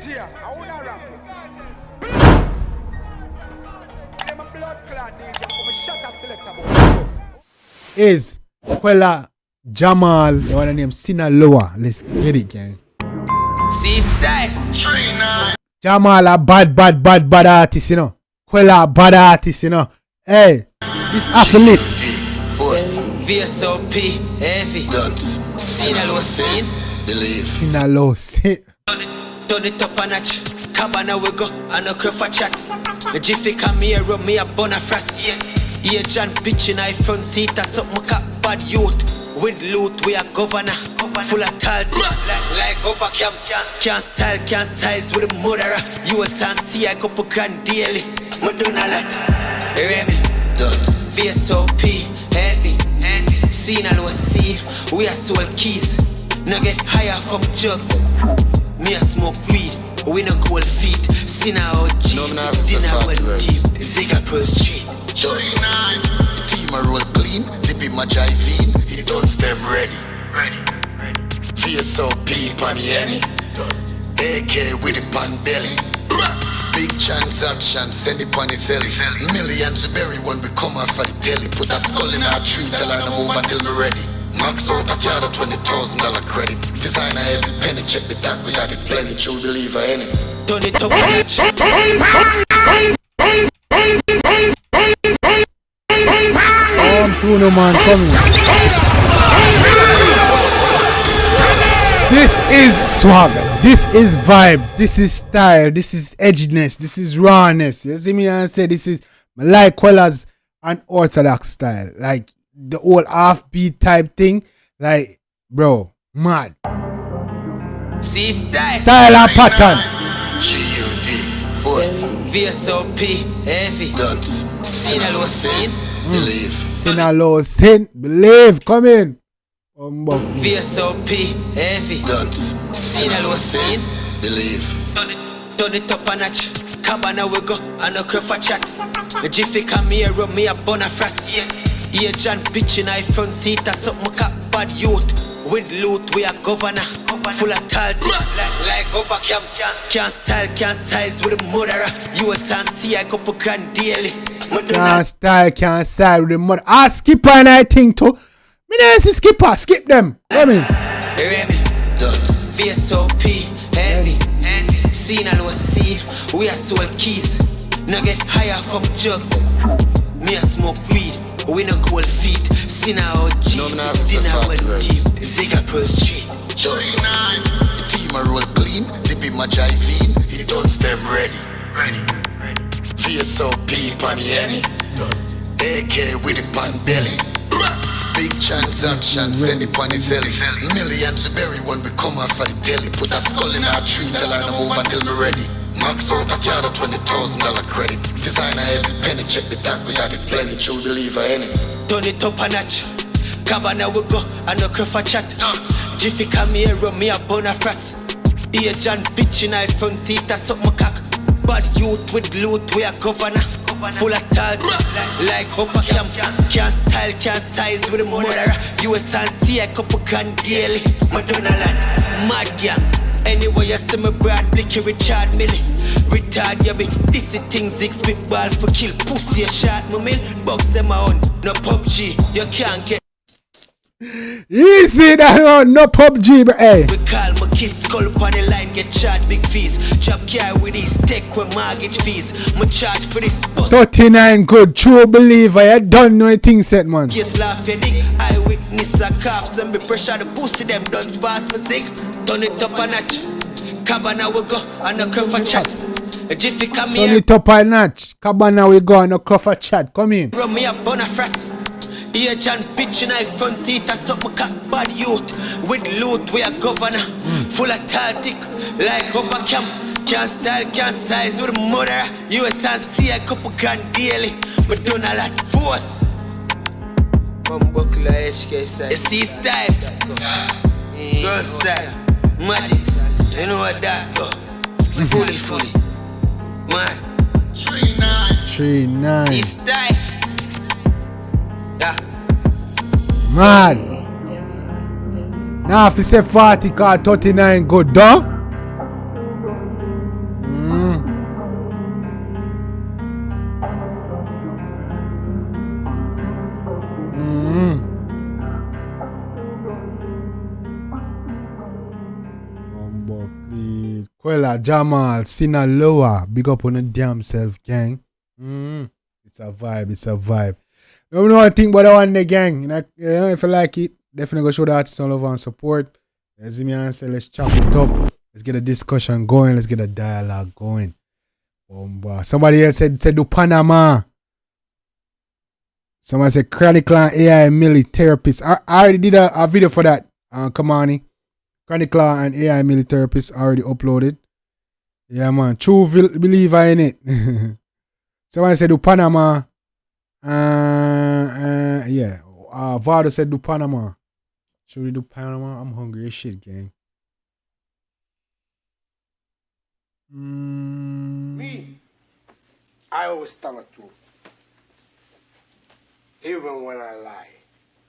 DJ, I wanna rap. I'm a blood clot DJ, I'm a shutter selector. Is Qwella, Jamal, the one named Sinaloa. Let's get it, gang. Jamal a bad artist, you know. Qwella a bad artist, you know. Hey, this athlete. VSOP 𝐑𝐄𝐂𝐓𝐈𝐎𝐍 Sinaloa scene. Believe. Sinaloa scene. Turn it up a notch. Cabana we go and a crowd for chat. The jiffy come here, rub me a bona frost. Yeah, John bitch in I front seat. That's up my cap bad youth. With loot, we are governor. Full of tall like upper camp. Can't style, can't size with a murderer. US and C, I couple grand daily. Madonna like Remy. VSOP 𝐑𝐄𝐂𝐓𝐈𝐎𝐍 Sinaloa scene. We are sold keys. No get higher from jugs. Me a smoke weed. We no cold feet. Sinaloa G. Dinner well deep. Zigapur Street. The team a roll clean. They be my jivine. He done them ready. VSOP 𝐑𝐄𝐂𝐓𝐈𝐎𝐍 AK with the pan belly. Big transaction, send it on the celly. Millions we bury when we come off of the telly. Put a skull in our tree, tell her to move until me ready. Max out a card of $20,000 credit. Designer every penny, check the tag, we got it plenty. True believer any. Turn it up a notch. Bruno man coming. This is swag, this is vibe, this is style, this is edginess, this is rawness. You see me and say this is like Qwella's unorthodox style. Like the old offbeat type thing. Like, bro, mad. See style. Style and pattern. G-U-D, force. VSOP 𝐑𝐄𝐂𝐓𝐈𝐎��� Sinaloa scene. Believe. Sinaloa scene, believe, come in. VSOP 𝐑𝐄𝐓𝐈𝐎𝐍 Sinaloa scene. Believe. Turn it up a notch. Cabana we go and a crowd for chat. The jiffy come here, rub me a bona frost. Yeah, John bitch in I front seat. That's up my cap bad youth. With loot, we are governor. Full of tall like upper camp. Can't style, can't size with a murderer. US and C, I couple grand daily. Can't style, can't size with the murderer. Ah, skipper and I think too. Me don't see skipper, skip them. Remy. VSOP 𝐑𝐄𝐂𝐓𝐈𝐎𝐍 Sinaloa scene. We are sold keys. No get higher from jugs. Me a smoke weed. We no cold feet. Sinaloa G. Dinner well deep. Zigapur Street. The team a roll clean. They be my jivine. He done them ready. VSOP 𝐑𝐄𝐂𝐓𝐿 AK with the pan belly. Big transaction, send it on the celly. Millions we bury when we come off of the telly. Put a skull in our tree, tell her to move until me ready. Max out a card of $20,000 credit. Designer every penny, check the tag, we got it plenty. True believer any. Turn it up a notch. Cabana we go and a crowd for chat. Jiffy come here, rub me a bona frost. Yeah, John bitch in I front seat. That's up my cock. Bad youth with loot, we are governor. Full of tall like upper camp. Can't style, can't size with a murderer. US and C, I couple grand daily. Madonna like mad gang. Anyway, you see me Brad Blicky, Richard Millie. Retard, you be this thing zig spit ball for kill. Pussy a shot, my mill. Box them on, no PUBG. You can't get easy that one, no PUBG, but hey. We call my kids, skull up on the line, get charged big fees. Chop car with these, take with mortgage fees. My charge for this bus. 39 good, true believer, you don't know a thing set, man. Yes, laugh your dick, eyewitness a cops. Them be pressure the pussy, them don't pass music. Turn it up a notch. Cabana we go and a crowd for chat. Jiffy come here. Turn it up a notch. Cabana we go and a crowd for chat. Come in. Rub me up on a frost. Yeah, John bitch in I front seat. I stop my cock bad youth. With loot, we are governor. Full of tall tick like upper camp. Can't style, can't size with a murderer. US and C, I couple grand daily. Madonna like force. Come buckle HK side. You see style. Girl style. Magics. You know what that go. Fully. Man. 3-9. See style. Yeah. Mad. Now if you say 40 card 39 good, though? Qwella, Jamal, Sinaloa. Big up on the damn self, gang. It's a vibe, it's a vibe. Let me know what I think about that one, the gang. If you like it, definitely go show the artists all over and support. Let's see me and say, let's chop it up. Let's get a discussion going. Let's get a dialogue going. Somebody else said do Panama. Somebody said Chronicle and AI Milli Therapist. I already did a video for that. Come on. Chronicle and AI Milli Therapist already uploaded. Yeah, man. True believer in it. Somebody said do Panama. Yeah. Vado said do Panama. Should we do Panama? I'm hungry as shit, gang. Me, I always tell the truth. Even when I lie.